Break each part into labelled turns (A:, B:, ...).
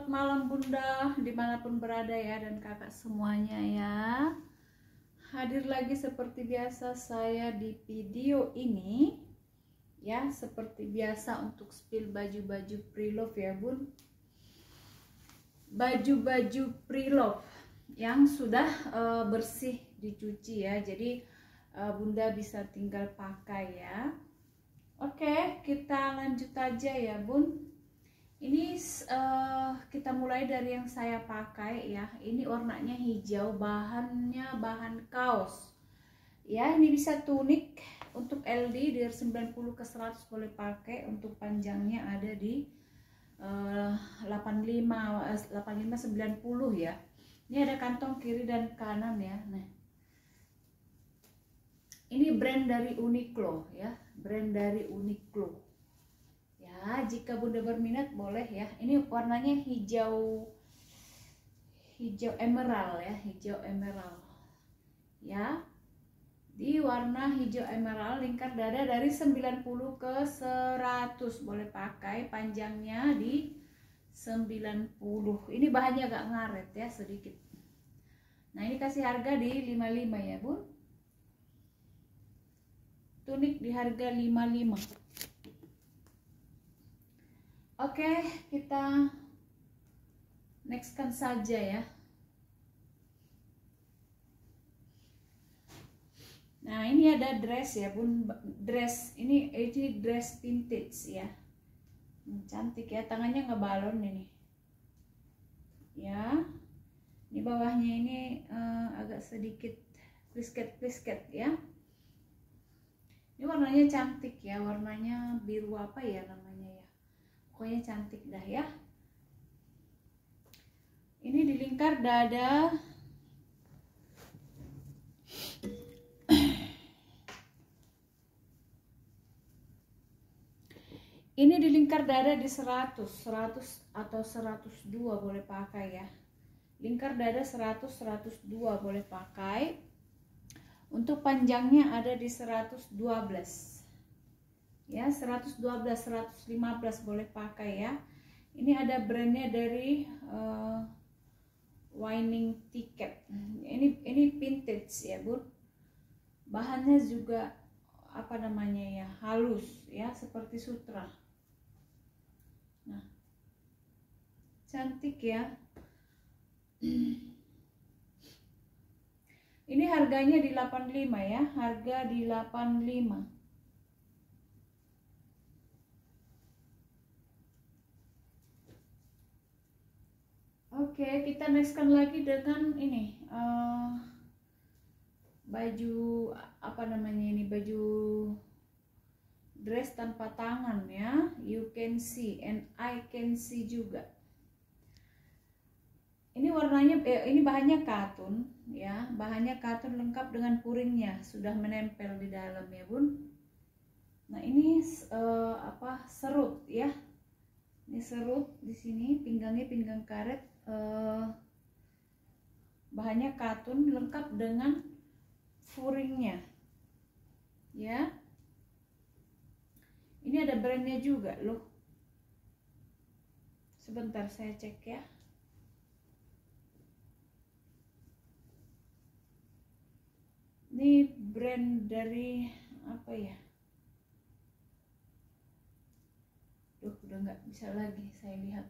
A: Selamat malam Bunda, dimanapun berada ya, dan kakak semuanya ya. Hadir lagi seperti biasa saya di video ini ya, seperti biasa untuk spill baju-baju pre-love ya Bun. Baju-baju pre-love yang sudah bersih dicuci ya, jadi Bunda bisa tinggal pakai ya. Oke, kita lanjut aja ya Bun. Ini kita mulai dari yang saya pakai ya. Ini warnanya hijau, bahannya bahan kaos ya. Ini bisa tunik untuk LD dari 90 ke 100 boleh pakai. Untuk panjangnya ada di 85 90 ya. Ini ada kantong kiri dan kanan ya. Nah, ini brand dari Uniqlo ya, brand dari Uniqlo. Ya, jika Bunda berminat boleh ya. Ini warnanya hijau emerald ya, hijau emerald. Ya. Di warna hijau emerald, lingkar dada dari 90 ke 100 boleh pakai, panjangnya di 90. Ini bahannya agak ngaret ya sedikit. Nah, ini kasih harga di 55 ya, Bun. Tunik di harga 55. Oke, kita nextkan saja ya. Nah, ini ada dress ya Bun, dress ini dress vintage ya. Cantik ya, tangannya ngebalon ini. Ya. Ini bawahnya ini agak sedikit plisket ya. Ini warnanya cantik ya, warnanya biru apa ya namanya ya. Pokoknya cantik dah ya. Ini di lingkar dada. Ini di lingkar dada di 100 atau 102 boleh pakai ya. Lingkar dada 100 102 boleh pakai. Untuk panjangnya ada di 112. Ya, 112 115 boleh pakai ya. Ini ada brandnya dari Winning Ticket. Ini vintage ya Bun. Bahannya juga apa namanya ya, halus ya, seperti sutra. Nah, cantik ya. Ini harganya di 85 ya, harga di 85. Oke, kita nextkan lagi dengan ini baju apa namanya ini, baju dress tanpa tangan ya. You can see and I can see juga. Ini warnanya ini bahannya katun ya, bahannya katun lengkap dengan puringnya, sudah menempel di dalam ya Bun. Nah, ini apa, serut ya. Ini serut di sini, pinggangnya pinggang karet. Bahannya katun lengkap dengan furingnya ya. Ini ada brandnya juga loh, sebentar saya cek ya. Ini brand dari apa ya, udah nggak bisa lagi saya lihat.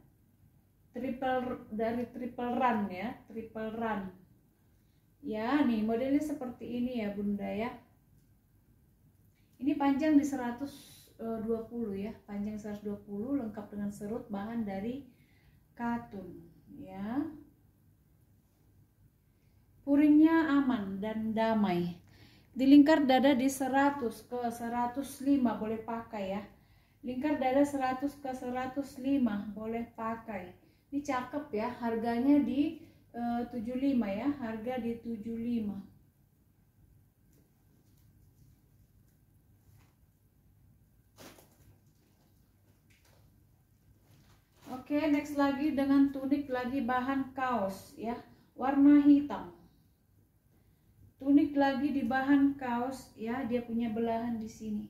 A: Triple Run ya, Triple Run ya. Nih modelnya seperti ini ya Bunda ya. Ini panjang di 120 ya, panjang 120, lengkap dengan serut, bahan dari katun ya. Puringnya aman dan damai. Di lingkar dada di 100 ke 105 boleh pakai ya. Lingkar dada 100 ke 105 boleh pakai. Ini cakep ya, harganya di 75 ya, harga di 75. Oke, next lagi dengan tunik lagi bahan kaos ya, warna hitam. Tunik lagi di bahan kaos ya, dia punya belahan di sini.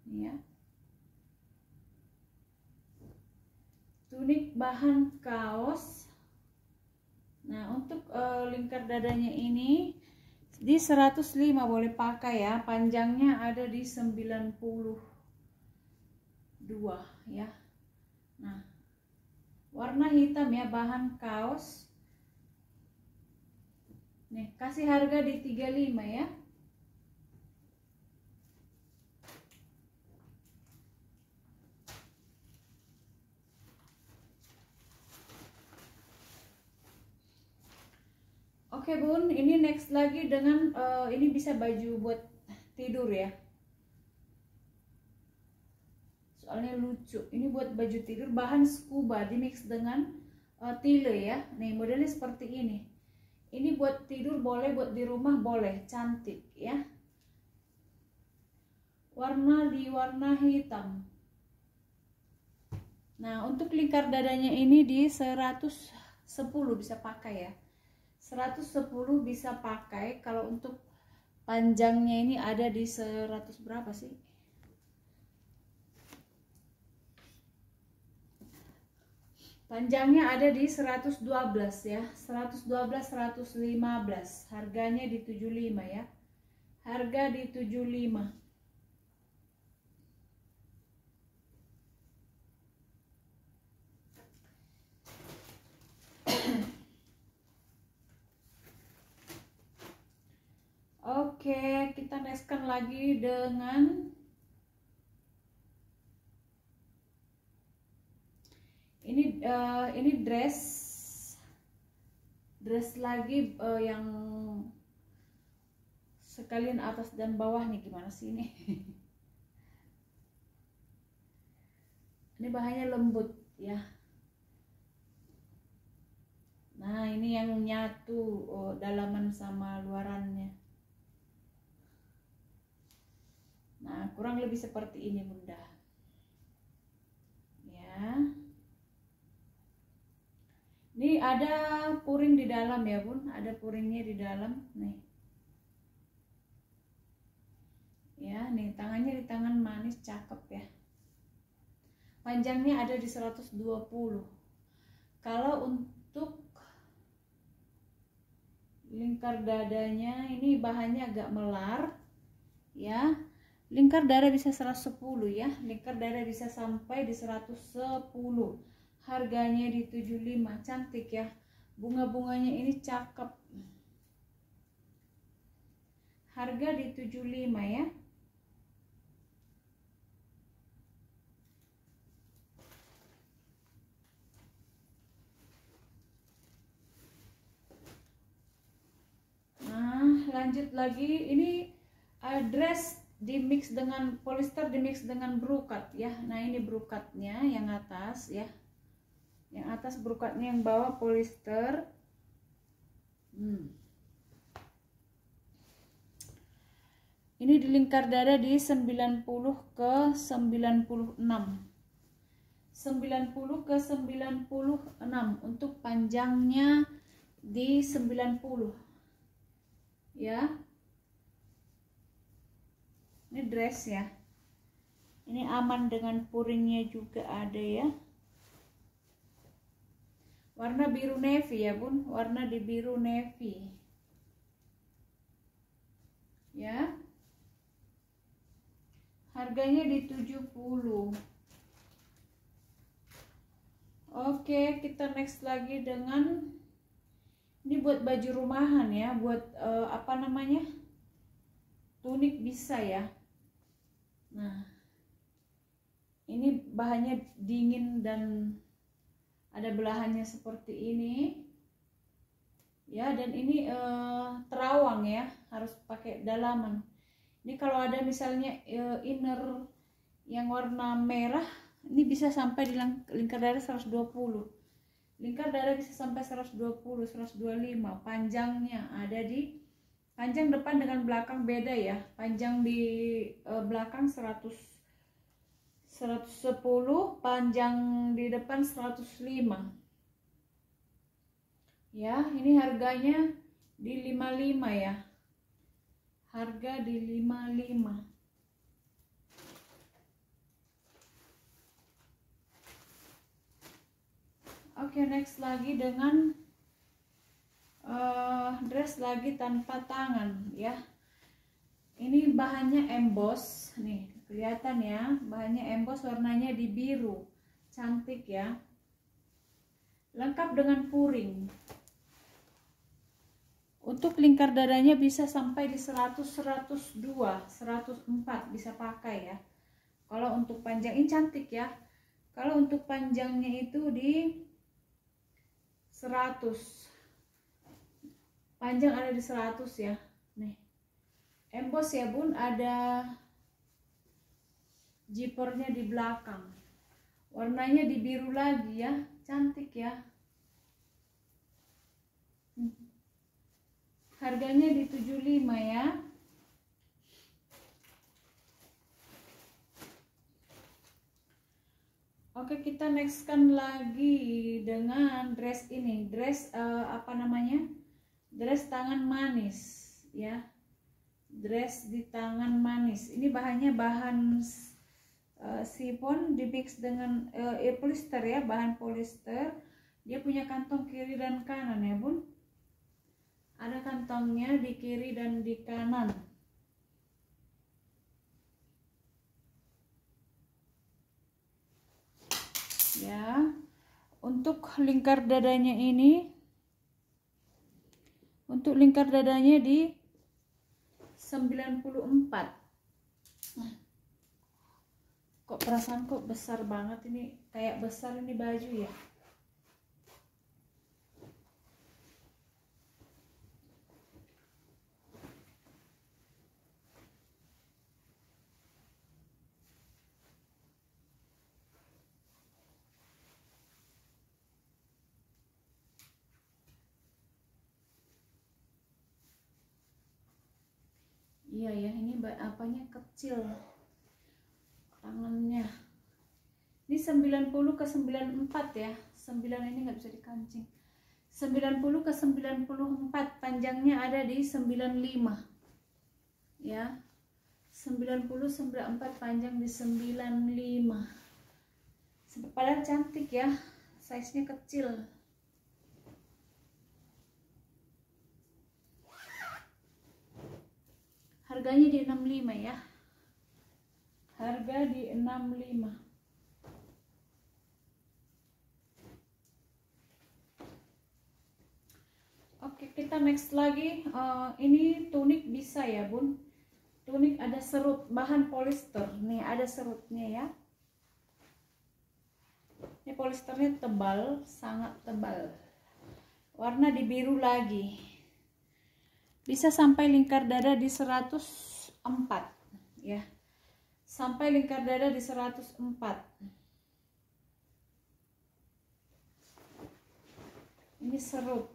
A: Ya. tunik bahan kaos. Nah, untuk lingkar dadanya ini di 105 boleh pakai ya. Panjangnya ada di 92 ya. Nah, warna hitam ya, bahan kaos. Nih, kasih harga di 35 ya. Oke bun, ini next lagi dengan ini bisa baju buat tidur ya. Soalnya lucu. Ini buat baju tidur bahan scuba dimix dengan tile ya. Nih modelnya seperti ini. Ini buat tidur boleh, buat di rumah boleh, cantik ya. Warna hitam. Nah, untuk lingkar dadanya ini di 110 bisa pakai ya. 110 bisa pakai. Kalau untuk panjangnya ini ada di 100 berapa sih? Panjangnya ada di 112 ya. 112 115. Harganya di 75 ya. Harga di 75. Oke, kita nextkan lagi dengan ini dress lagi yang sekalian atas dan bawah nih, gimana sih ini? Ini bahannya lembut ya. Nah, ini yang nyatu dalaman sama luarannya. Nah, kurang lebih seperti ini bunda ya. Ini ada puring di dalam ya bun, ada puringnya di dalam nih ya. Nih tangannya di tangan manis, cakep ya. Panjangnya ada di 120. Kalau untuk lingkar dadanya ini bahannya agak melar ya. Lingkar dada bisa 110 ya. Lingkar dada bisa sampai di 110. Harganya di 75. Cantik ya. Bunga-bunganya ini cakep. Harga di 75 ya. Nah, lanjut lagi. Ini dress dimix dengan polyester, dimix dengan brokat ya. Nah, ini brokatnya yang atas ya. Yang atas brokatnya, yang bawah polyester. Ini di lingkar dada di 90 ke 96. 90 ke 96. Untuk panjangnya di 90 ya. Ini dress ya. Ini aman dengan puringnya juga ada ya. Warna biru navy ya bun, warna di biru navy ya. Harganya di 70. Oke, kita next lagi dengan ini buat baju rumahan ya, buat apa namanya, tunik bisa ya. Nah, ini bahannya dingin dan ada belahannya seperti ini ya. Dan ini terawang ya, harus pakai dalaman. Ini kalau ada misalnya inner yang warna merah, ini bisa sampai di lingkar dada 120. Lingkar dada bisa sampai 120, 125. Panjangnya ada di, panjang depan dengan belakang beda ya. Panjang di belakang 110, panjang di depan 105 ya. Ini harganya di 55 ya. Harga di 55. Oke, next lagi dengan dress lagi tanpa tangan ya. Ini bahannya emboss nih, kelihatan ya, bahannya emboss, warnanya di biru, cantik ya, lengkap dengan puring. Untuk lingkar dadanya bisa sampai di 100, 102, 104 bisa pakai ya. Kalau untuk panjang ini cantik ya. Kalau untuk panjangnya itu di 100, panjang ada di 100 ya. Nih, emboss ya bun, ada zippernya di belakang, warnanya di biru lagi ya, cantik ya. Harganya di 75 ya. Oke, kita nextkan lagi dengan dress ini, dress apa namanya, dress tangan manis ya, dress di tangan manis. Ini bahannya bahan chiffon dimix dengan polyester ya, bahan polyester. Dia punya kantong kiri dan kanan ya bun, ada kantongnya di kiri dan di kanan. Ya, untuk lingkar dadanya ini, untuk lingkar dadanya di 94. Kok perasaan kok besar banget ini, kayak besar ini baju ya. Iya ya, ini apanya kecil tangannya. Ini 90 ke 94 ya. 9 ini nggak bisa dikancing. 90 ke 94, panjangnya ada di 95. Ya. 90 94, panjang di 95. Padahal cantik ya. Size-nya kecil. Harganya di 65 ya. Harga di 65. Oke, kita next lagi. Ini tunik bisa ya bun. Tunik ada serut, bahan polyester. Nih ada serutnya ya. Ini polysternya tebal, sangat tebal. Warna di biru lagi. Bisa sampai lingkar dada di 104 ya. Sampai lingkar dada di 104. Ini serut.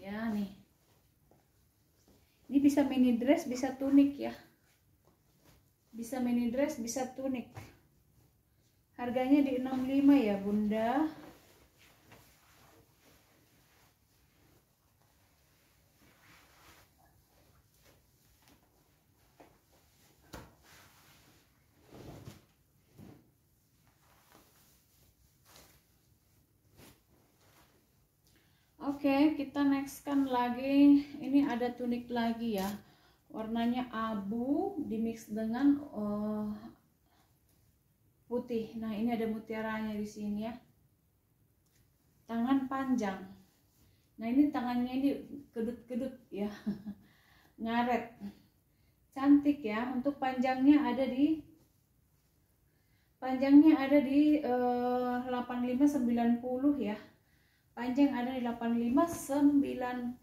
A: Ya nih. Ini bisa mini dress, bisa tunik ya. Bisa mini dress, bisa tunik. Harganya di 65 ya bunda. Oke, kita nextkan lagi. Ini ada tunik lagi ya. Warnanya abu dimix dengan putih. Nah, ini ada mutiaranya di sini ya. Tangan panjang. Nah, ini tangannya ini kedut-kedut ya. Ngaret. Cantik ya. Untuk panjangnya ada di 85-90 ya. Panjang ada di 85-90.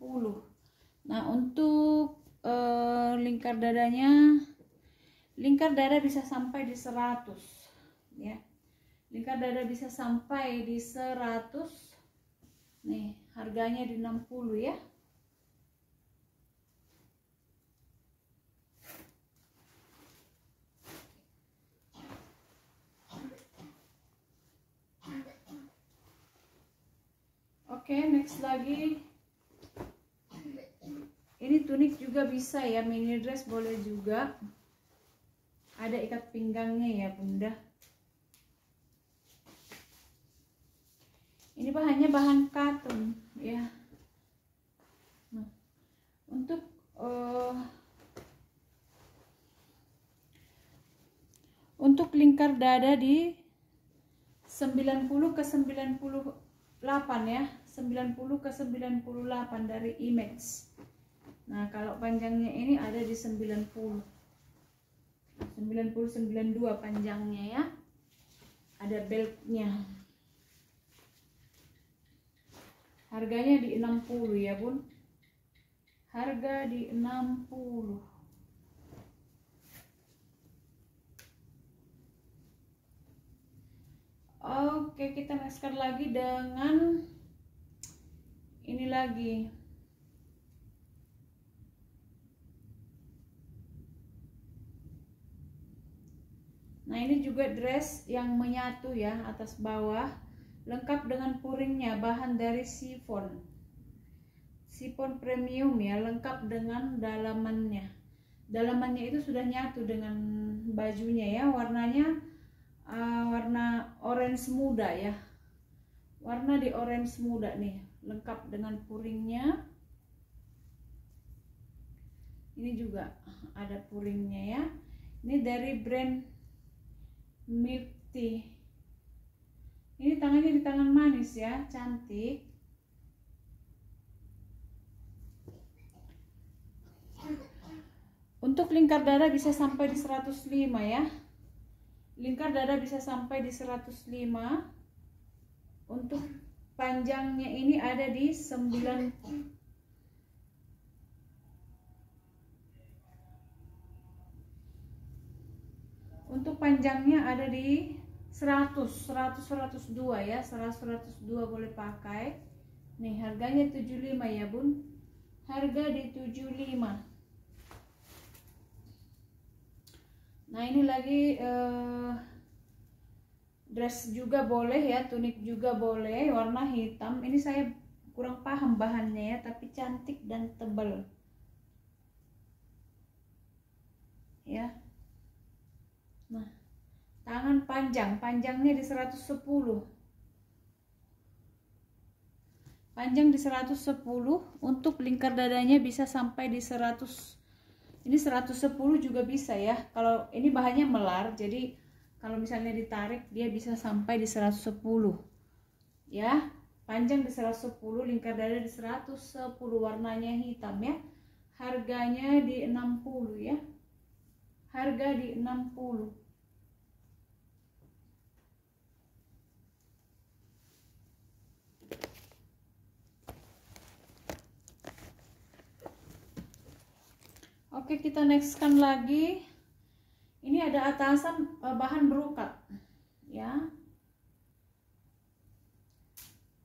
A: Nah, untuk lingkar dadanya, lingkar dada bisa sampai di 100 ya. Lingkar dada bisa sampai di 100. Nih, harganya di 60 ya. Oke, next lagi. Ini tunik juga bisa ya, mini dress boleh juga. Ada ikat pinggangnya ya bunda. Ini bahannya bahan katun ya. Nah, untuk lingkar dada di 90 ke 98 ya, 90 ke 98 dari image. Nah kalau panjangnya ini ada di 90 92 panjangnya ya, ada beltnya. Harganya di 60 ya bun, harga di 60. Oke, kita nextkan lagi dengan ini lagi. Nah ini juga dress yang menyatu ya, atas bawah, lengkap dengan puringnya, bahan dari chiffon premium ya, lengkap dengan dalamannya. Dalamannya itu sudah nyatu dengan bajunya ya, warnanya warna orange muda ya, warna di orange muda nih, lengkap dengan puringnya. Ini juga ada puringnya ya. Ini dari brand Milk Tea. Ini tangannya di tangan manis ya, cantik. Untuk lingkar dada bisa sampai di 105 ya. Lingkar dada bisa sampai di 105. Untuk panjangnya ini ada di 9. Untuk panjangnya ada di 102 ya, 102 boleh pakai. Nih harganya 75 ya bun, harga di 75. Nah ini lagi dress juga boleh ya, tunik juga boleh, warna hitam. Ini saya kurang paham bahannya ya, tapi cantik dan tebal ya. Nah tangan panjang, panjangnya di 110, panjang di 110. Untuk lingkar dadanya bisa sampai di 100. Ini 110 juga bisa ya. Kalau ini bahannya melar, jadi kalau misalnya ditarik dia bisa sampai di 110 ya. Panjang di 110, lingkar dada di 110, warnanya hitam ya. Harganya di 60 ya, harga di 60. Oke, kita nextkan lagi. Ini ada atasan bahan brokat ya,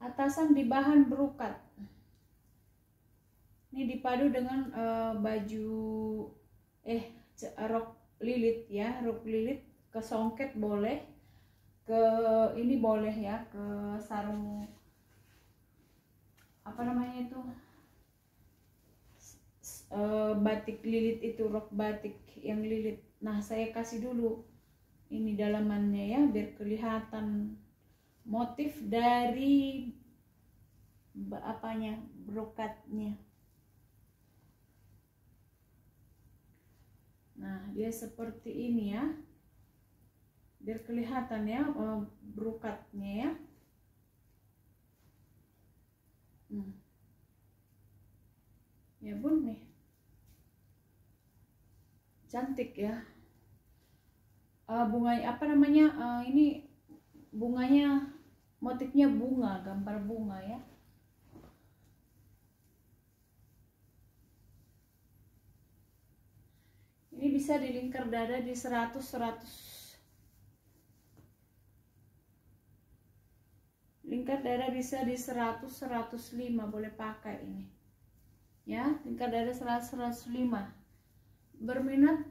A: atasan di bahan brokat. Ini dipadu dengan baju rok lilit ya, rok lilit ke songket boleh, ke ini boleh ya, ke sarung apa namanya itu, batik lilit itu, rok batik yang lilit. Nah saya kasih dulu ini dalamannya ya, biar kelihatan motif dari apanya, brokatnya. Nah dia seperti ini ya, biar kelihatan ya brokatnya ya. Ya bun nih, cantik ya. Bunganya apa namanya, ini bunganya motifnya bunga, gambar bunga ya. Ini bisa di lingkar dada di 100. Lingkar dada bisa di 100 105 boleh pakai ini ya, lingkar dada 100 105. Berminat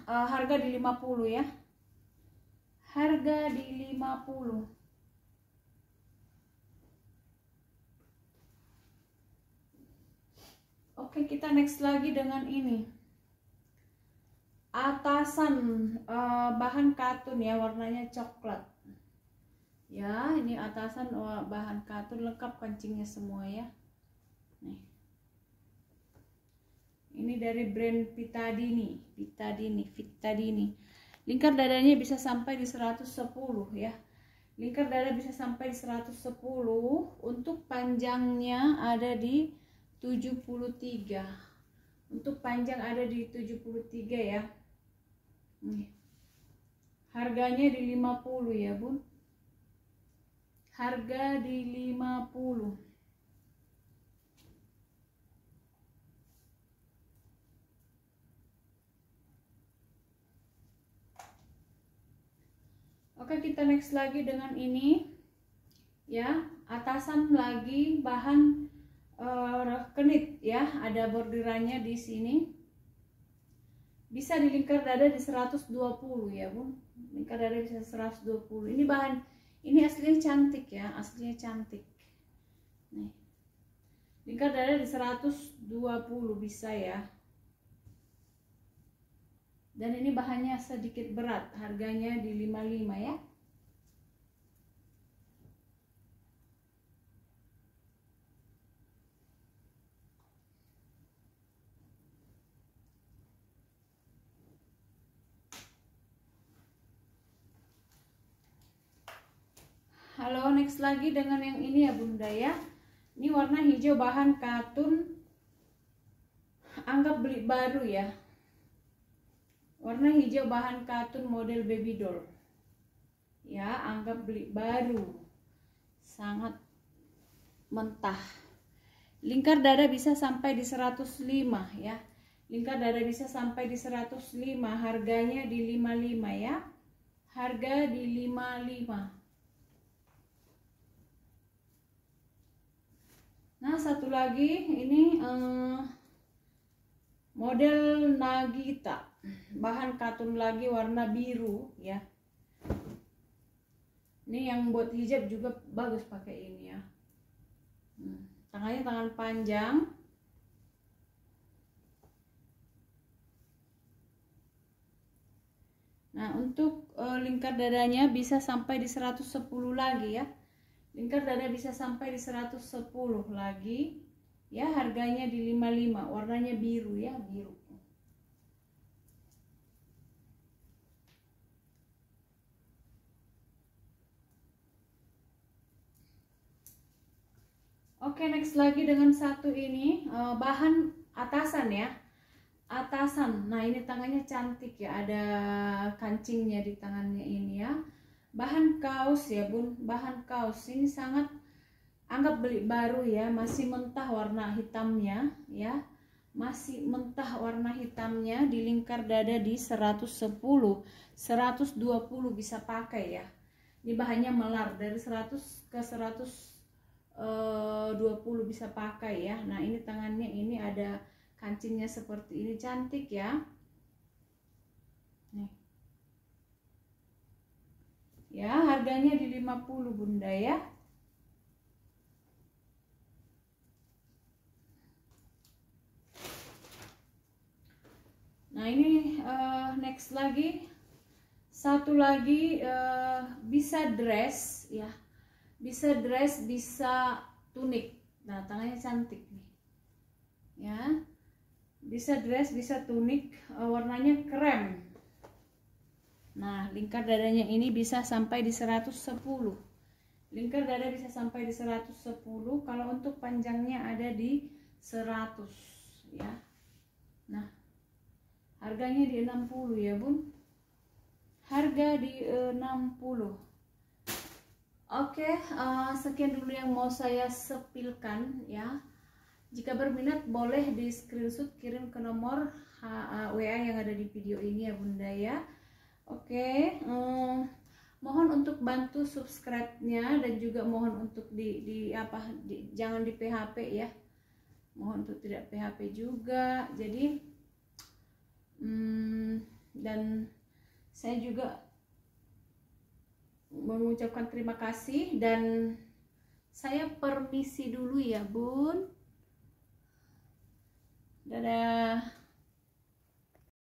A: harga di 50 ya, harga di 50. Oke, Oke, kita next lagi dengan ini. Atasan bahan katun ya, warnanya coklat. Ya, ini atasan bahan katun, lengkap kancingnya semua ya. Nih. Ini dari brand Vittadini. Lingkar dadanya bisa sampai di 110 ya. Lingkar dada bisa sampai di 110. Untuk panjangnya ada di 73. Untuk panjang ada di 73 ya. Nih. Harganya di 50 ya, Bun. Harga di 50. Oke, kita next lagi dengan ini ya, atasan lagi bahan kenit ya, ada bordirannya di sini. Bisa di lingkar dada di 120 ya, Bun. Lingkar dada bisa 120. Ini bahan, ini aslinya cantik ya, aslinya cantik. Nih. Lingkar dada di 120 bisa ya. Dan ini bahannya sedikit berat, harganya di 55 ya. Halo, next lagi dengan yang ini ya, Bunda ya. Ini warna hijau bahan katun. Anggap beli baru ya. Warna hijau bahan katun model baby doll. Ya, anggap beli baru. Sangat mentah. Lingkar dada bisa sampai di 105 ya. Lingkar dada bisa sampai di 105. Harganya di 55 ya. Harga di 55. Nah, satu lagi ini model Nagita, bahan katun lagi warna biru ya. Ini yang buat hijab juga bagus pakai ini ya. Tangannya tangan panjang. Nah, untuk lingkar dadanya bisa sampai di 110 lagi ya. Lingkar dada bisa sampai di 110 lagi ya, harganya di 55. Warnanya biru ya, biru. Oke, next lagi dengan satu ini bahan atasan ya. Atasan. Nah, ini tangannya cantik ya, ada kancingnya di tangannya ini ya. Bahan kaos ya, Bun. Bahan kaos ini sangat, anggap beli baru ya, masih mentah warna hitamnya ya. Masih mentah warna hitamnya, di lingkar dada di 110, 120 bisa pakai ya. Ini bahannya melar, dari 100 ke 120 bisa pakai ya. Nah, ini tangannya ini ada kancingnya seperti ini, cantik ya. Nih. Ya, harganya di 50 Bunda ya. Nah, ini next lagi. Satu lagi bisa dress ya. Bisa dress, bisa tunik. Nah, tangannya cantik nih. Ya. Bisa dress, bisa tunik, warnanya krem. Nah, lingkar dadanya ini bisa sampai di 110. Lingkar dada bisa sampai di 110. Kalau untuk panjangnya ada di 100 ya. Nah, harganya di 60 ya, Bun. Harga di 60. Oke, sekian dulu yang mau saya sepilkan ya. Jika berminat boleh di screenshot, kirim ke nomor WA yang ada di video ini ya, Bunda ya. Oke, mohon untuk bantu subscribe-nya dan juga mohon untuk jangan di PHP ya. Mohon untuk tidak PHP juga. Jadi dan saya juga mengucapkan terima kasih dan saya permisi dulu ya, Bun. Dadah.